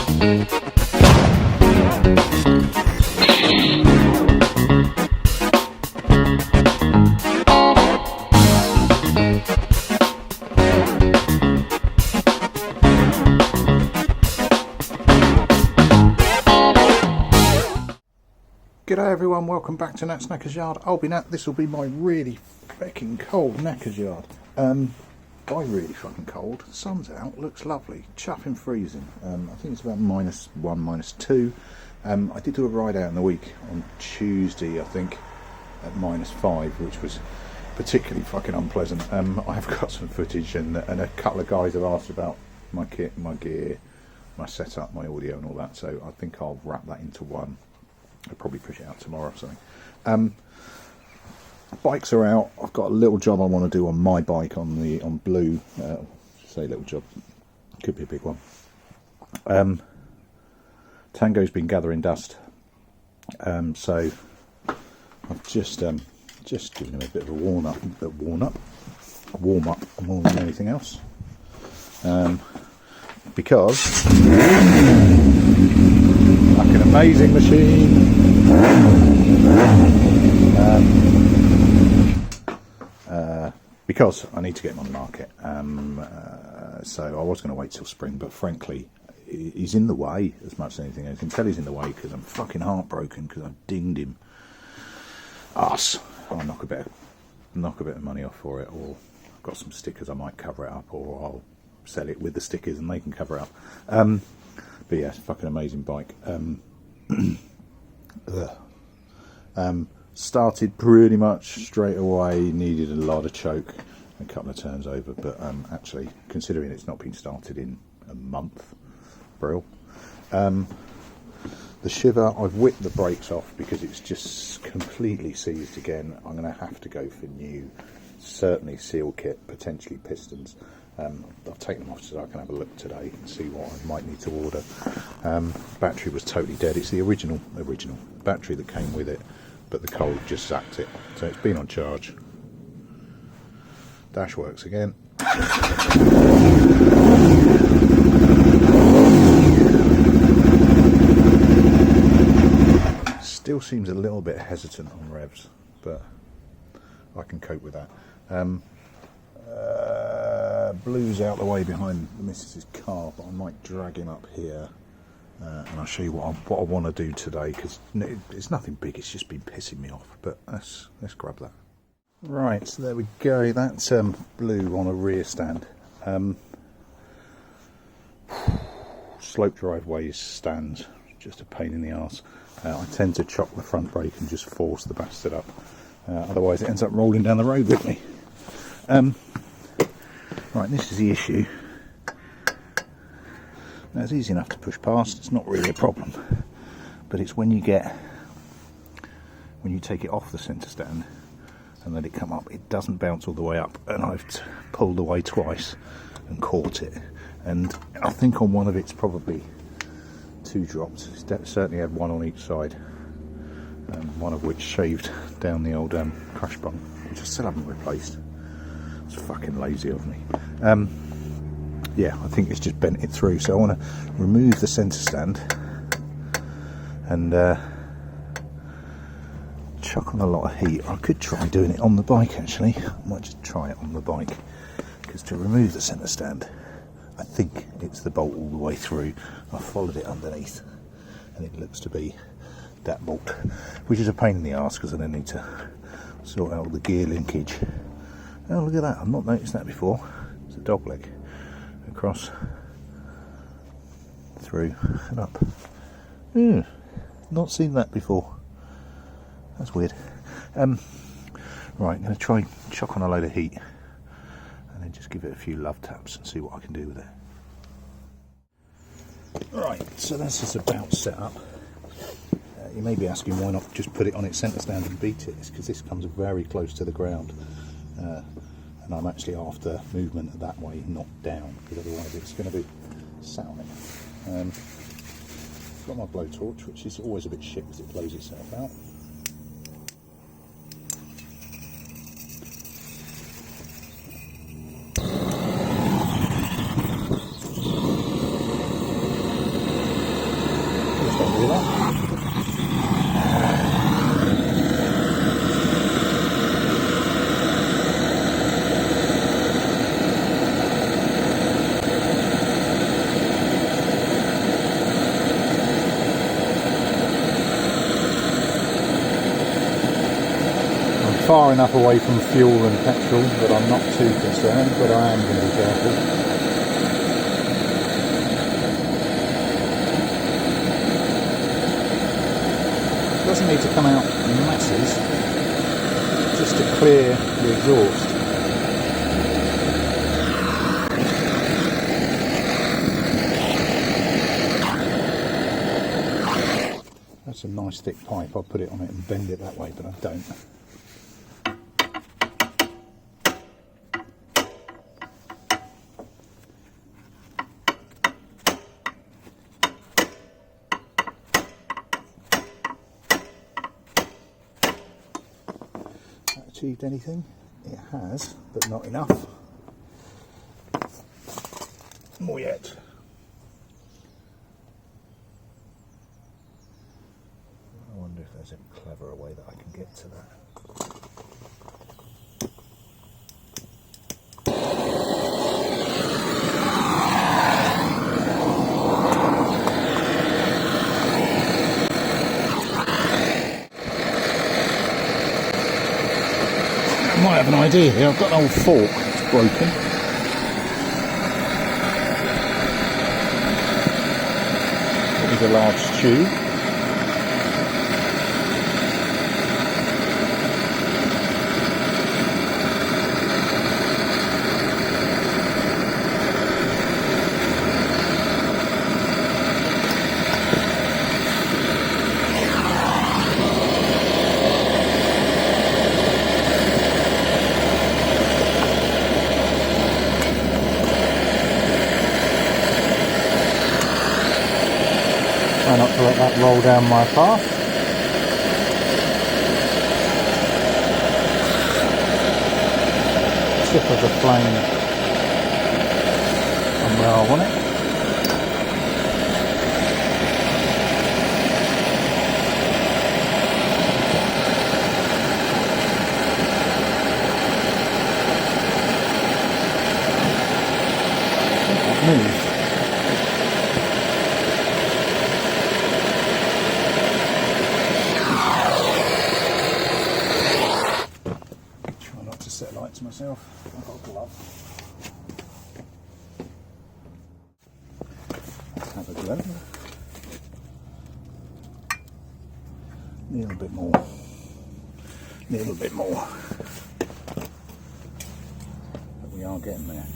G'day everyone, welcome back to Nat's Knackers Yard. I'll be Nat. This will be my really fucking cold Knackers Yard. By really fucking cold, the sun's out, looks lovely, chuffing freezing. I think it's about -1, -2. I did do a ride out in the week on Tuesday, I think, at -5, which was particularly fucking unpleasant. I've got some footage and a couple of guys have asked about my kit, my gear, my setup, my audio and all that, so I think I'll wrap that into one. I'll probably push it out tomorrow or something. Bikes are out. I've got a little job I want to do on my bike on Blue. Say little job, could be a big one. Tango's been gathering dust, so I've just given him a bit of a warm up more than anything else, because like an amazing machine. Because I need to get him on the market, so I was going to wait till spring, but frankly he's in the way as much as anything. I can tell he's in the way because I'm fucking heartbroken because I dinged him arse. I'll knock a bit of money off for it, or I've got some stickers I might cover it up, or I'll sell it with the stickers and they can cover it up. But yeah, it's a fucking amazing bike. Started pretty much straight away, needed a lot of choke, a couple of turns over, but actually, considering it's not been started in a month, brill. The shiver, I've whipped the brakes off because it's just completely seized again. I'm going to have to go for new, certainly seal kit, potentially pistons. I've taken them off so I can have a look today and see what I might need to order. Battery was totally dead. It's the original battery that came with it, but the cold just zapped it, so it's been on charge. Dash works again. Still seems a little bit hesitant on revs, but I can cope with that. Blue's out the way behind the missus's car, but I might drag him up here, and I'll show you what I want to do today, because it's nothing big, it's just been pissing me off. But let's grab that. Right, so there we go. That's Blue on a rear stand. Slope driveways stands, just a pain in the arse. I tend to chock the front brake and just force the bastard up, otherwise it ends up rolling down the road with me. Right, this is the issue. Now, it's easy enough to push past, it's not really a problem, but it's when you take it off the centre stand and let it come up, it doesn't bounce all the way up, and I've pulled away twice and caught it, and I think on one of it's probably 2 drops. It's certainly had 1 on each side, one of which shaved down the old crash bar, which I still haven't replaced. It's fucking lazy of me. Yeah, I think it's just bent it through, so I want to remove the centre stand and chuck on a lot of heat. I could try doing it on the bike actually. I might just try it on the bike, because to remove the centre stand, I think it's the bolt all the way through. I followed it underneath and it looks to be that bolt, which is a pain in the arse because I then need to sort out all the gear linkage. Oh, look at that, I've not noticed that before. It's a dog leg across, through and up. Not seen that before. That's weird. Right, I'm going to try chuck on a load of heat and then just give it a few love taps and see what I can do with it. Right, so that's just about set up. You may be asking why not just put it on its centre stand and beat it. It's because this comes very close to the ground, and I'm actually after movement that way, not down, because otherwise it's going to be sat on it. Got my blowtorch, which is always a bit shit because it blows itself out. Just don't do that. Far enough away from fuel and petrol that I'm not too concerned, but I am going to be careful. It doesn't need to come out in masses, just to clear the exhaust. That's a nice thick pipe. I'll put it on it and bend it that way, but I don't. Achieved anything? It has, but not enough. More yet. I wonder if there's a cleverer way that I can get to that. I might have an idea here. I've got an old fork that's broken. It is a large tube. Try not to let that roll down my path. Tip of the flame on where I want it. That moved. Set lights myself. I've got a glove. Let's have a glove. Need a little bit more. Need a little bit more. But we are getting there.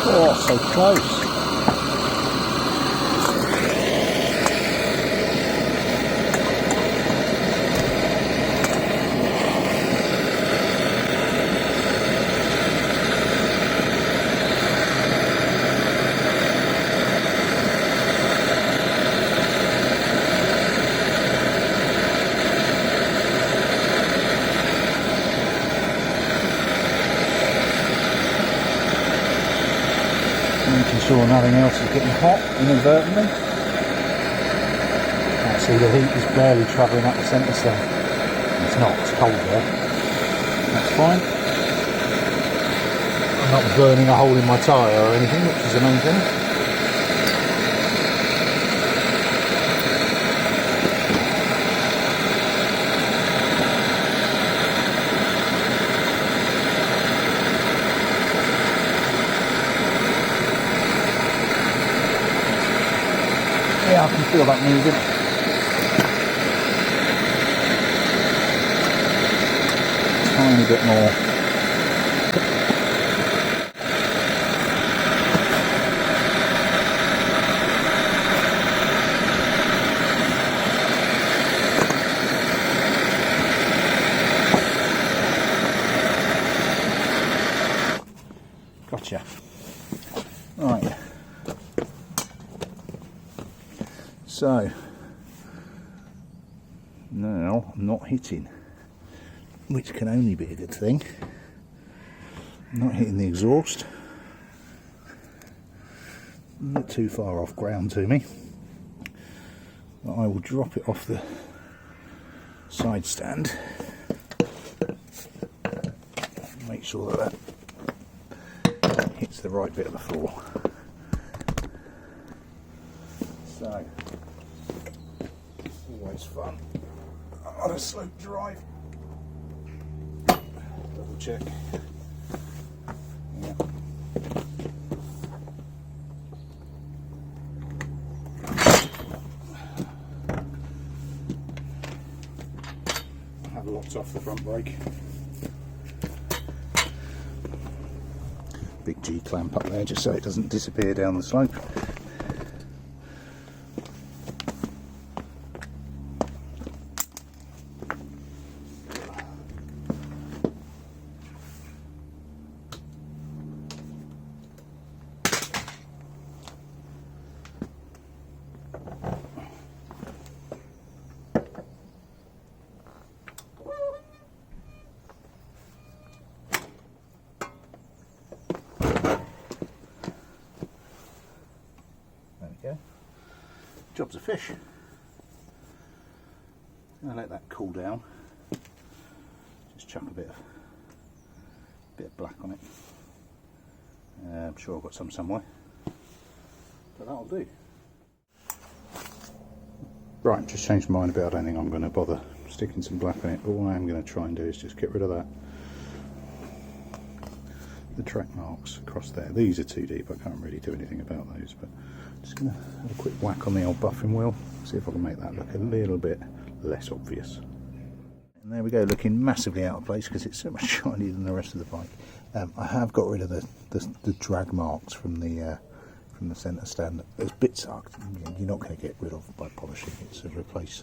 Oh, so close. Making sure nothing else is getting hot inadvertently. Actually, the heat is barely travelling up the centre stem. It's not, it's cold there. That's fine. I'm not burning a hole in my tyre or anything, which is the main thing. feel that moving. Tiny bit more. Gotcha. Right. So now I'm not hitting, which can only be a good thing. I'm not hitting the exhaust. Not too far off ground to me. But I will drop it off the side stand. Make sure that hits the right bit of the floor. So, always fun on a slope drive. Double check. Yeah. Have locked off the front brake. Big G clamp up there just so it doesn't disappear down the slope. Job's a fish. I'll let that cool down. Just chuck a bit of black on it. I'm sure I've got some somewhere, but that'll do. Right, just changed my mind about. I don't think I'm going to bother sticking some black on it, but what I am going to try and do is just get rid of that. The track marks across there. These are too deep. I can't really do anything about those, but just going to have a quick whack on the old buffing wheel, see if I can make that look a little bit less obvious. And there we go, looking massively out of place because it's so much shinier than the rest of the bike. I have got rid of the drag marks from the centre stand. There's bits you're not going to get rid of by polishing. It's a replace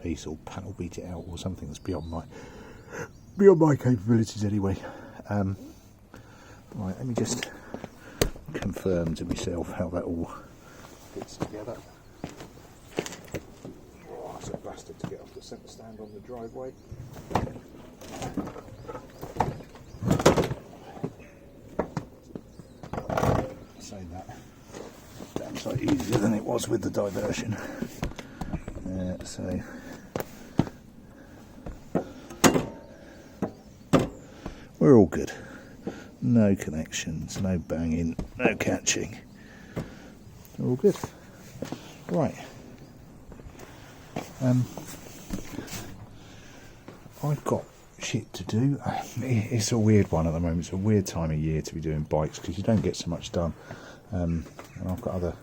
piece or panel beat it out or something that's beyond my capabilities anyway. Right, let me just confirm to myself how that all fits together. Oh, it's a bastard to get off the centre stand on the driveway. Saying that, damn sight easier than it was with the diversion. So we're all good. No connections, no banging, no catching. All good. Right. I've got shit to do. It's a weird one at the moment. It's a weird time of year to be doing bikes because you don't get so much done. And I've got other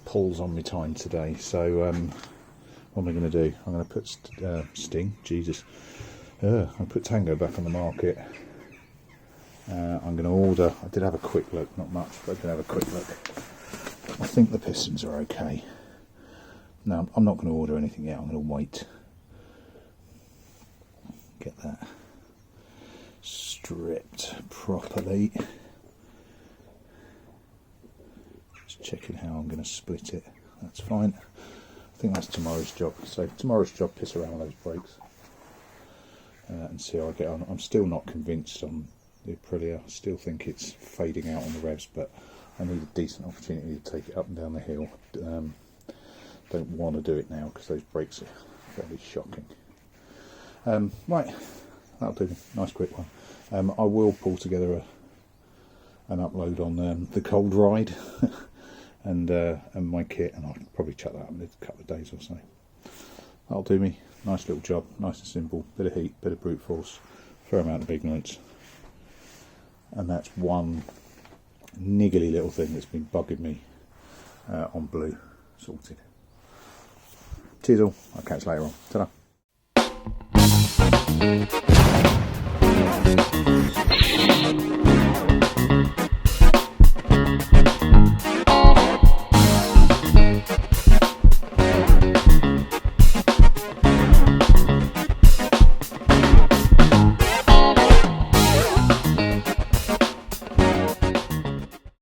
pulls on my time today. So what am I going to do? I'm going to put Sting. Jesus. I'll put Tango back on the market. I'm going to order. I did have a quick look, not much, but I did have a quick look. I think the pistons are okay. No, I'm not going to order anything yet. I'm going to wait. Get that stripped properly. Just checking how I'm going to split it. That's fine. I think that's tomorrow's job. So tomorrow's job, piss around with those brakes and see how I get on. I'm still not convinced on the Aprilia. I still think it's fading out on the revs, but I need a decent opportunity to take it up and down the hill. Don't want to do it now because those brakes are fairly shocking. Right, that'll do. Nice quick one. I will pull together an upload on the cold ride and my kit, and I'll probably chuck that up in a couple of days or so. That'll do me. Nice little job, nice and simple. Bit of heat, bit of brute force, fair amount of ignorance. And that's one niggly little thing that's been bugging me on Blue sorted. Cheers all. I'll catch you later on. Ta-da.